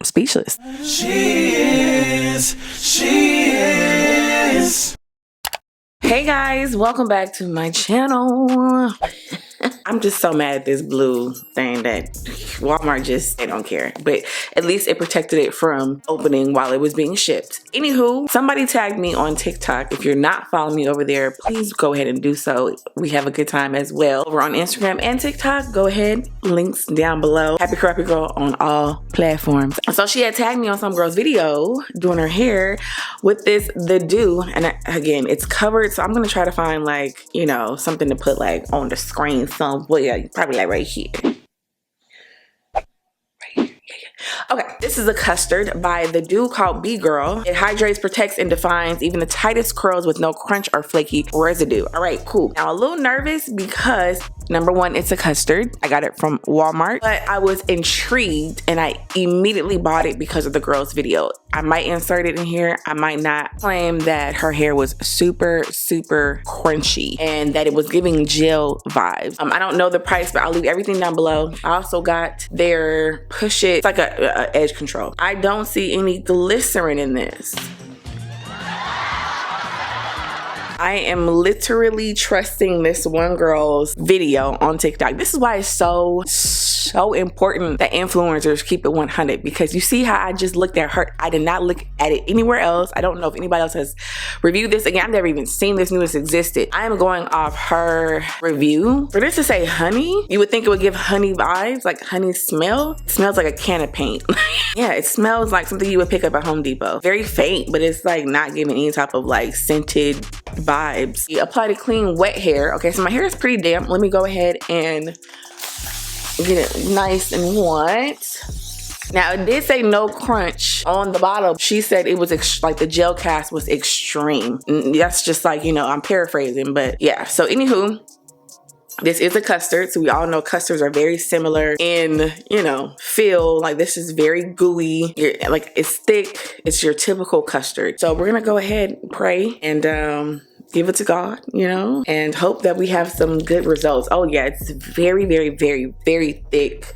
Speechless. She is. Hey guys, welcome back to my channel. I'm just so mad at this blue thing that Walmart they don't care. But at least it protected it from opening while it was being shipped. Anywho, somebody tagged me on TikTok. If you're not following me over there, please go ahead and do so. We have a good time as well. We're on Instagram and TikTok. Go ahead, links down below. happycurlhappygirl on all platforms. So she had tagged me on some girl's video doing her hair with the Doux. And again, it's covered. So I'm going to try to find like, you know, something to put like on the screen somewhere. Yeah, probably like right here. Okay, this is a custard by the Doux called B-Girl. It hydrates, protects, and defines even the tightest curls with no crunch or flaky residue. All right, cool. Now, a little nervous because, number one, it's a custard. I got it from Walmart, but I was intrigued and I immediately bought it because of the girl's video. I might insert it in here. I might not. Claim that her hair was super, super crunchy and that it was giving gel vibes. I don't know the price, but I'll leave everything down below. I also got their Push It. It's like a edge control. I don't see any glycerin in this. I am literally trusting this one girl's video on TikTok. This is why it's so important that influencers keep it 100, because you see how I just looked at her. I did not look at it anywhere else. I don't know if anybody else has reviewed this. Again, I've never even seen this, knew this existed. I am going off her review. For this to say honey, you would think it would give honey vibes, like honey smell. It smells like a can of paint. Yeah, it smells like something you would pick up at Home Depot. Very faint, but it's like not giving any type of like scented vibes. You apply to clean wet hair. Okay, so my hair is pretty damp. Let me go ahead and get it nice and wet. Now, it did say no crunch on the bottle. She said it was like the gel cast was extreme. That's just like, you know, I'm paraphrasing, but yeah. So anywho, this is a custard. So we all know custards are very similar in, you know, feel. Like this is very gooey. Like it's thick. It's your typical custard. So we're gonna go ahead and pray and give it to God, you know, and hope that we have some good results. Oh yeah, it's very, very, very, very thick.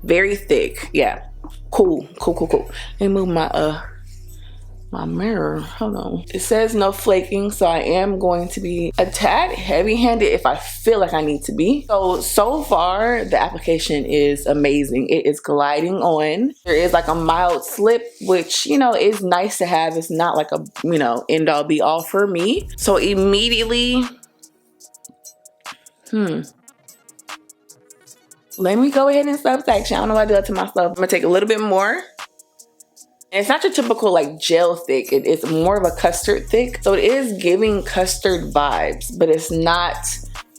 Very thick. Yeah. Cool. Cool, cool, cool. Let me move my mirror. Hold on. It says no flaking, so I am going to be a tad heavy-handed if I feel like I need to be. So far, the application is amazing. It is gliding on. There is like a mild slip, which, you know, is nice to have. It's not like a, you know, end-all be-all for me. So immediately, let me go ahead and subsection. I don't know why I do that to myself. I'm gonna take a little bit more. And it's not your typical like gel thick. It's more of a custard thick. So it is giving custard vibes, but it's not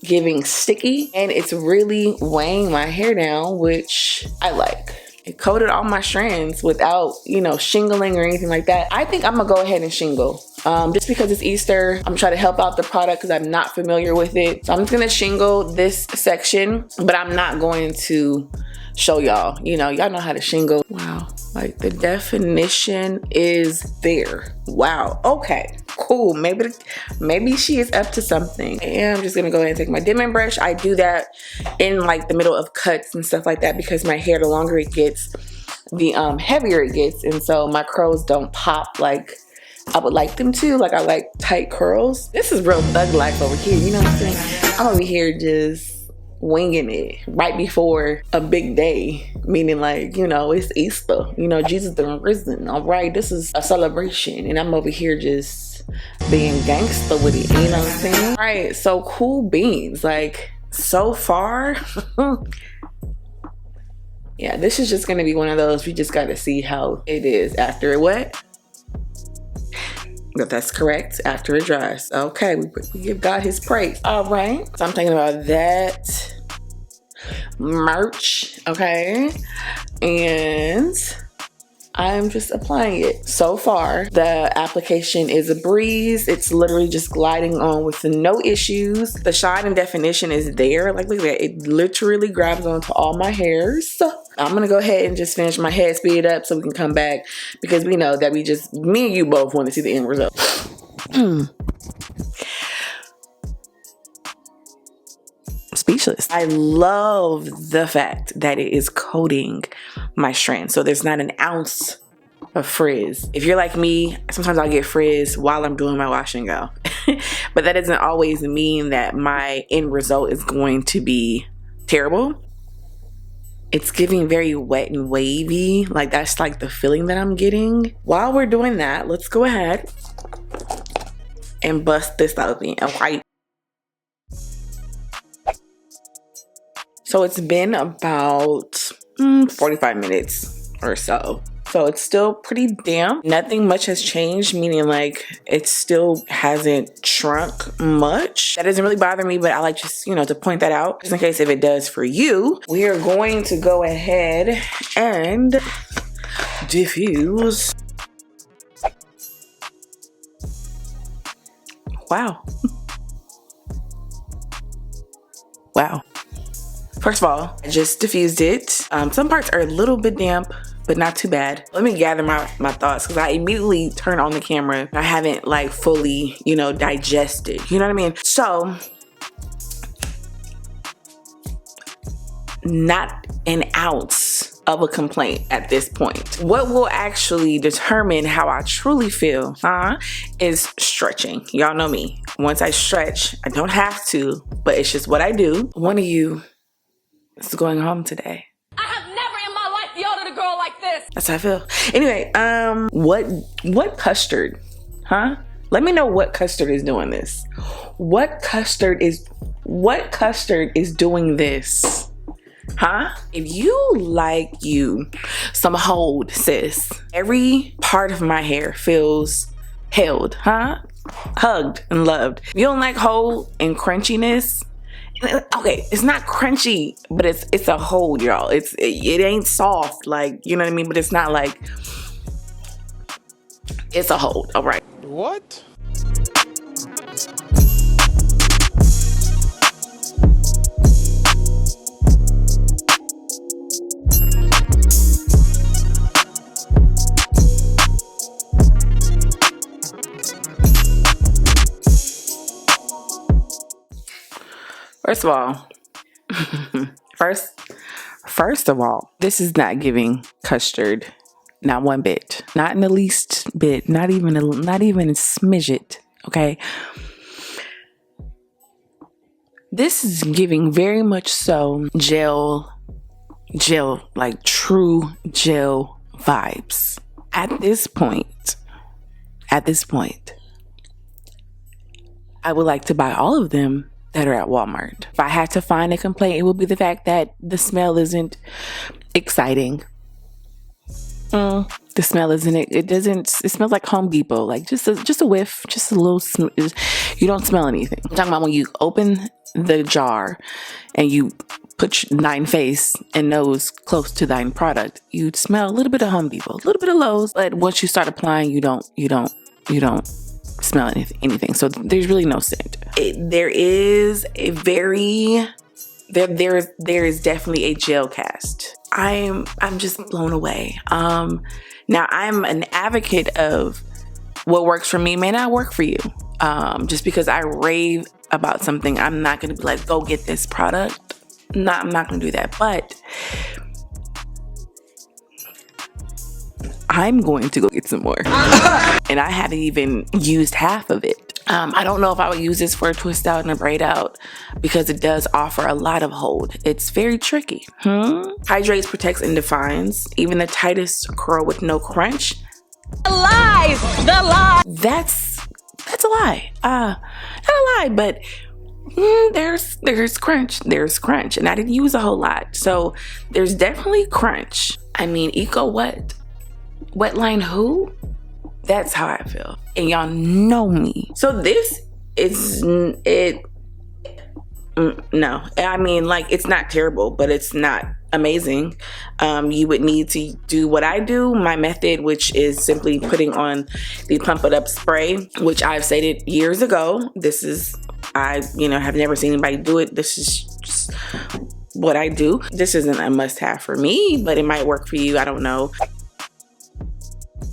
giving sticky. And it's really weighing my hair down, which I like. It coated all my strands without, you know, shingling or anything like that. I think I'm gonna go ahead and shingle. Just because it's Easter, I'm trying to help out the product because I'm not familiar with it. So I'm just gonna shingle this section, but I'm not going to show y'all. You know, y'all know how to shingle. Wow, like the definition is there. Wow, okay, cool. Maybe she is up to something. And I'm just gonna go ahead and take my dimming brush. I do that in like the middle of cuts and stuff like that because my hair, the longer it gets, the heavier it gets. And so my curls don't pop like I would like them to. Like I like tight curls. This is real thug life over here, you know what I'm saying? I'm over here just winging it right before a big day, meaning like, you know, it's Easter, you know, Jesus done risen. All right, this is a celebration and I'm over here just being gangster with it, you know what I'm saying? All right, so cool beans. Like so far yeah, this is just gonna be one of those, we just gotta see how it is after it wet. But that's correct, after it dries. Okay, we give God his praise. All right, so I'm thinking about that merch, okay? And I'm just applying it. So far, the application is a breeze. It's literally just gliding on with no issues. The shine and definition is there. Like, look at that. It literally grabs onto all my hairs. I'm gonna go ahead and just finish my head, speed it up so we can come back because we know that me and you both want to see the end result. speechless. I love the fact that it is coating my strand, so there's not an ounce of frizz. If you're like me, sometimes I'll get frizz while I'm doing my wash and go. But that doesn't always mean that my end result is going to be terrible. It's giving very wet and wavy. Like, that's like the feeling that I'm getting. While we're doing that, let's go ahead and bust this open. Okay. So it's been about 45 minutes or so. So it's still pretty damp. Nothing much has changed, meaning like it still hasn't shrunk much. That doesn't really bother me, but I like just, you know, to point that out just in case if it does for you. We are going to go ahead and diffuse. Wow. Wow. First of all, I just diffused it. Some parts are a little bit damp, but not too bad. Let me gather my thoughts, because I immediately turn on the camera. I haven't like fully, you know, digested. You know what I mean? So, not an ounce of a complaint at this point. What will actually determine how I truly feel, is stretching. Y'all know me. Once I stretch, I don't have to, but it's just what I do. One of you is going home today. I have never in my life yelled at a girl like this. That's how I feel. Anyway, what Custard, Let me know what Custard is doing this. What Custard is doing this? If you like you some hold, sis. Every part of my hair feels held, hugged and loved. If you don't like hold and crunchiness, okay, it's not crunchy, but it's a hold, y'all. It ain't soft, like, you know what I mean? But it's not like, it's a hold, all right. What? First of all, this is not giving Custard, not one bit, not in the least bit, not even a smidget. Okay, this is giving very much so gel, like true gel vibes. At this point, I would like to buy all of them that are at Walmart. If I had to find a complaint, it would be the fact that the smell isn't exciting. The smell isn't it smells like Home Depot, like just a whiff, just a little, you don't smell anything. I'm talking about when you open the jar and you put thine face and nose close to thine product, you'd smell a little bit of Home Depot, a little bit of Lowe's, but once you start applying, you don't smell anything. So there's really no scent. There is definitely a gel cast. I'm just blown away. Now I'm an advocate of what works for me may not work for you. Just because I rave about something, I'm not gonna be like, go get this product. No, I'm not gonna do that. But I'm going to go get some more. And I haven't even used half of it. I don't know if I would use this for a twist out and a braid out, because it does offer a lot of hold. It's very tricky. Hydrates, protects, and defines. Even the tightest curl with no crunch. The lie. That's a lie. Not a lie, but there's crunch. There's crunch, and I didn't use a whole lot. So there's definitely crunch. I mean, eco what? Wetline who? That's how I feel. And y'all know me. So this is no. I mean, like, it's not terrible, but it's not amazing. You would need to do what I do, my method, which is simply putting on the Pump It Up spray, which I've stated years ago. This is, I have never seen anybody do it. This is just what I do. This isn't a must-have for me, but it might work for you. I don't know.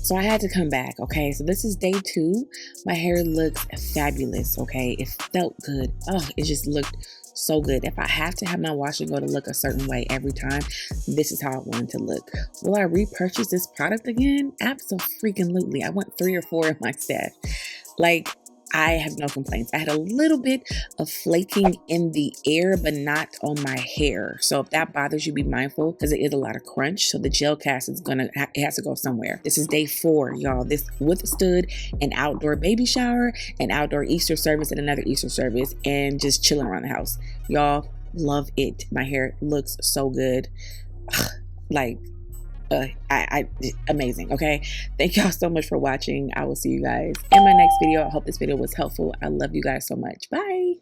So I had to come back, okay? So this is day 2. My hair looks fabulous, okay? It felt good. Oh, it just looked so good. If I have to have my wash and go to look a certain way every time, this is how I want it to look. Will I repurchase this product again? Absolutely. I want 3 or 4 in my stash. Like, I have no complaints. I had a little bit of flaking in the air, but not on my hair. So if that bothers you, be mindful, because it is a lot of crunch. So the gel cast is it has to go somewhere. This is day 4, y'all. This withstood an outdoor baby shower, an outdoor Easter service, and another Easter service, and just chilling around the house. Y'all, love it. My hair looks so good. Like, amazing. Okay, thank y'all so much for watching. I will see you guys in my next video. I hope this video was helpful. I love you guys so much. Bye.